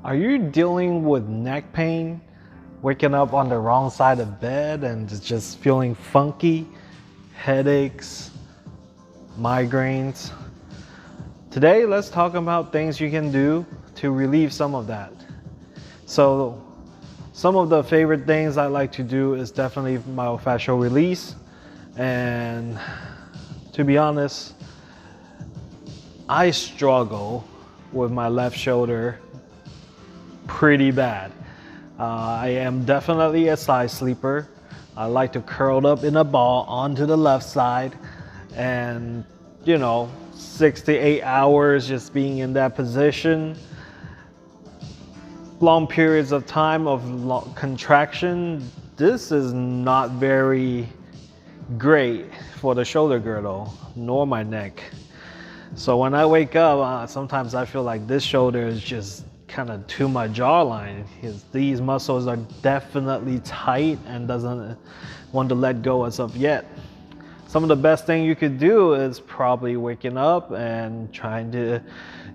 Are you dealing with neck pain, waking up on the wrong side of bed and just feeling funky, headaches, migraines? Today, let's talk about things you can do to relieve some of that. So, some of the favorite things I like to do is definitely myofascial release. And to be honest, I struggle with my left shoulder pretty bad. I am definitely a side sleeper. I like to curl up in a ball onto the left side and 6 to 8 hours just being in that position. Long periods of time of contraction. This is not very great for the shoulder girdle nor my neck. So when I wake up, sometimes I feel like this shoulder is just kind of to my jawline, because these muscles are definitely tight and doesn't want to let go as of yet. Some of the best thing you could do is probably waking up and trying to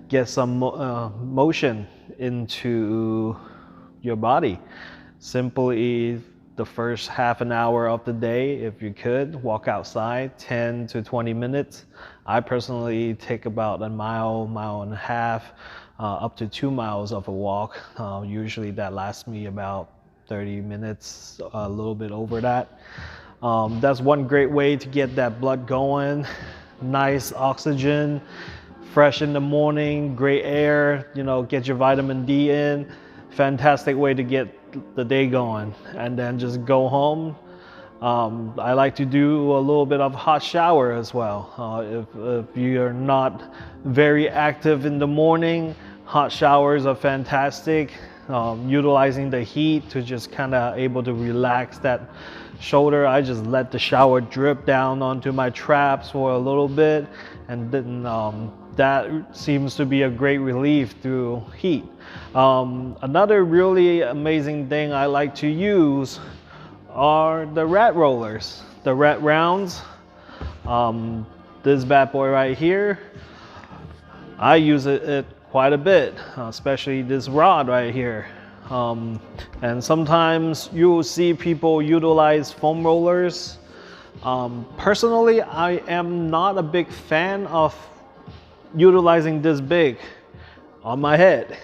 get some motion into your body. Simply the first half an hour of the day, if you could, walk outside 10 to 20 minutes. I personally take about a mile, mile and a half, up to 2 miles of a walk. Usually that lasts me about 30 minutes, a little bit over that. That's one great way to get that blood going. Nice oxygen, fresh in the morning, great air, get your vitamin D in. Fantastic way to get the day going. And then just go home. I like to do a little bit of hot shower as well. If you're not very active in the morning, hot showers are fantastic. Utilizing the heat to just kind of able to relax that shoulder. I just let the shower drip down onto my traps for a little bit, and then that seems to be a great relief through heat. Another really amazing thing I like to use are the rat rollers, the rat rounds. This bad boy right here, I use it quite a bit, especially this rod right here. And sometimes you will see people utilize foam rollers. Personally, I am not a big fan of utilizing this big on my head.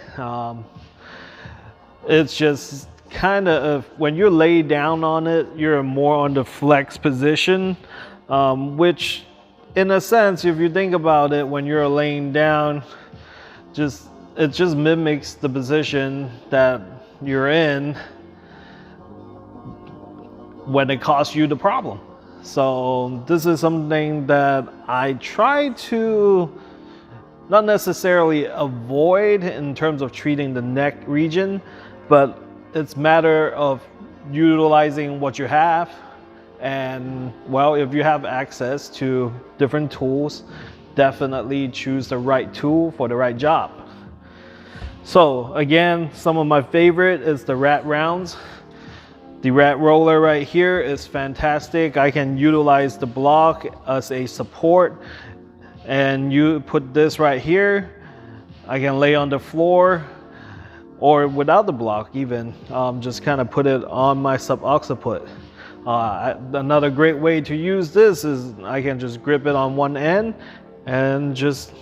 It's just kind of, when you're laid down on it, you're more on the flex position, which in a sense, if you think about it, when you're laying down, it just mimics the position that you're in when it caused you the problem. So this is something that I try to not necessarily avoid in terms of treating the neck region, but it's a matter of utilizing what you have. And well, if you have access to different tools, definitely choose the right tool for the right job. So again, some of my favorite is the rat rounds. The rat roller right here is fantastic. I can utilize the block as a support, and you put this right here. I can lay on the floor or without the block even, just kind of put it on my subocciput. Another great way to use this is I can just grip it on one end and just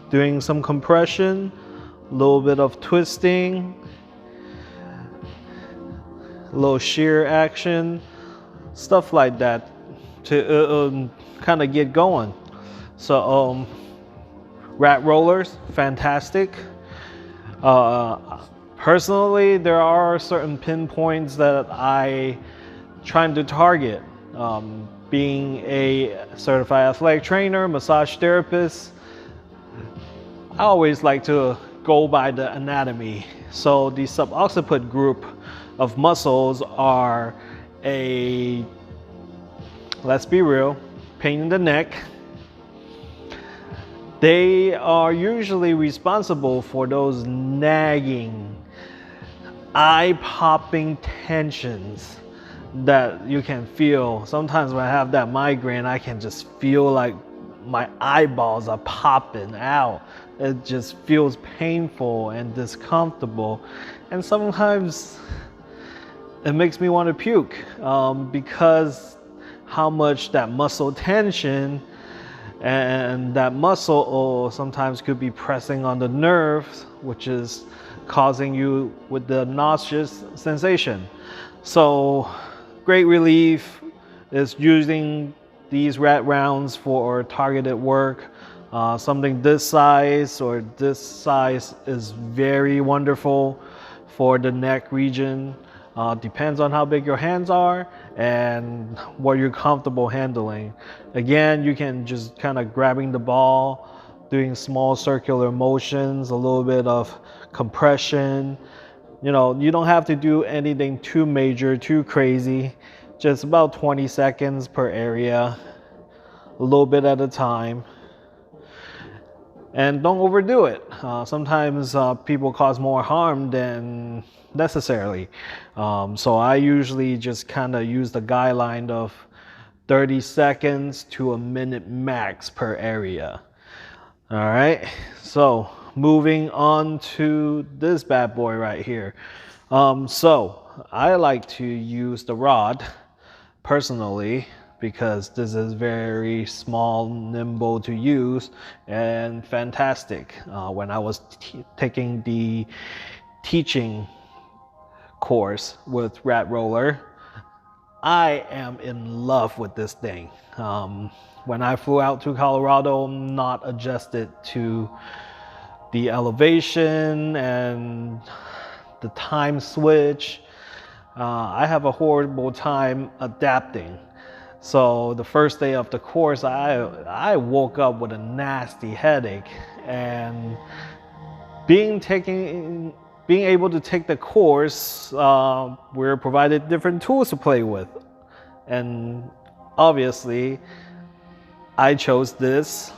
doing some compression, a little bit of twisting, a little shear action, stuff like that to kind of get going. So rat rollers, fantastic. Personally, there are certain pinpoints that I trying to target. Being a certified athletic trainer, massage therapist, I always like to go by the anatomy. So the subocciput group of muscles are let's be real, pain in the neck. They are usually responsible for those nagging, eye-popping tensions that you can feel. Sometimes when I have that migraine, I can just feel like my eyeballs are popping out. it just feels painful and discomfortable, and sometimes it makes me want to puke because how much that muscle tension and that muscle sometimes could be pressing on the nerves, which is causing you with the nauseous sensation. So great relief is using these rat rounds for targeted work. Something this size or this size is very wonderful for the neck region. Depends on how big your hands are and what you're comfortable handling. Again, you can just kind of grabbing the ball, doing small circular motions, a little bit of compression. You know, you don't have to do anything too major, too crazy. Just about 20 seconds per area, a little bit at a time. And don't overdo it. Sometimes people cause more harm than necessarily. So I usually just kind of use the guideline of 30 seconds to a minute max per area. All right, so moving on to this bad boy right here. So I like to use the rod personally, because this is very small, nimble to use, and fantastic. When I was taking the teaching course with Rat Roller, I am in love with this thing. When I flew out to Colorado, I'm not adjusted to the elevation and the time switch. I have a horrible time adapting. So the first day of the course, I woke up with a nasty headache, and being able to take the course, we're provided different tools to play with, and obviously I chose this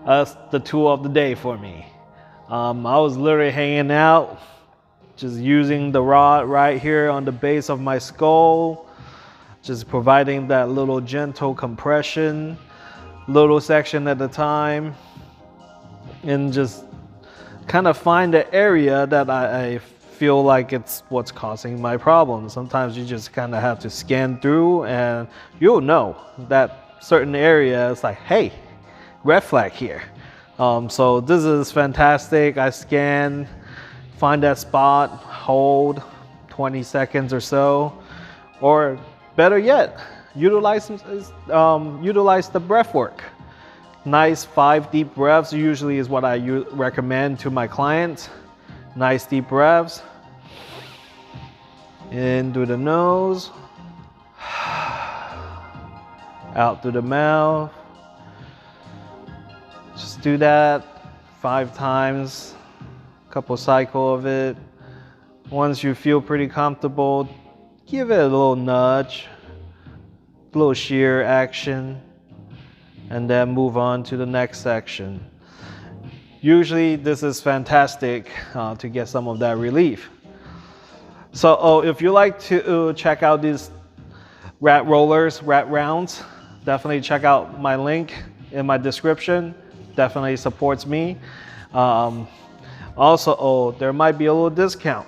as the tool of the day for me. I was literally hanging out, just using the rod right here on the base of my skull, just providing that little gentle compression, little section at a time, and just kind of find the area that I feel like it's what's causing my problem. Sometimes you just kind of have to scan through and you'll know that certain area is like, hey, red flag here. So this is fantastic. I scan, find that spot, hold 20 seconds or so, or better yet, utilize the breath work. Nice 5 deep breaths usually is what I recommend to my clients. Nice deep breaths. In through the nose, out through the mouth. Just do that 5 times, a couple cycles of it. Once you feel pretty comfortable, give it a little nudge, a little shear action, and then move on to the next section. Usually this is fantastic to get some of that relief. So if you like to check out these rat rollers, rat rounds, definitely check out my link in my description. Definitely supports me. Also, there might be a little discount.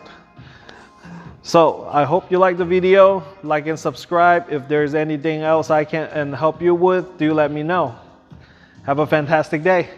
So I hope you like the video, like and subscribe. If there's anything else I can help you with, do let me know. Have a fantastic day.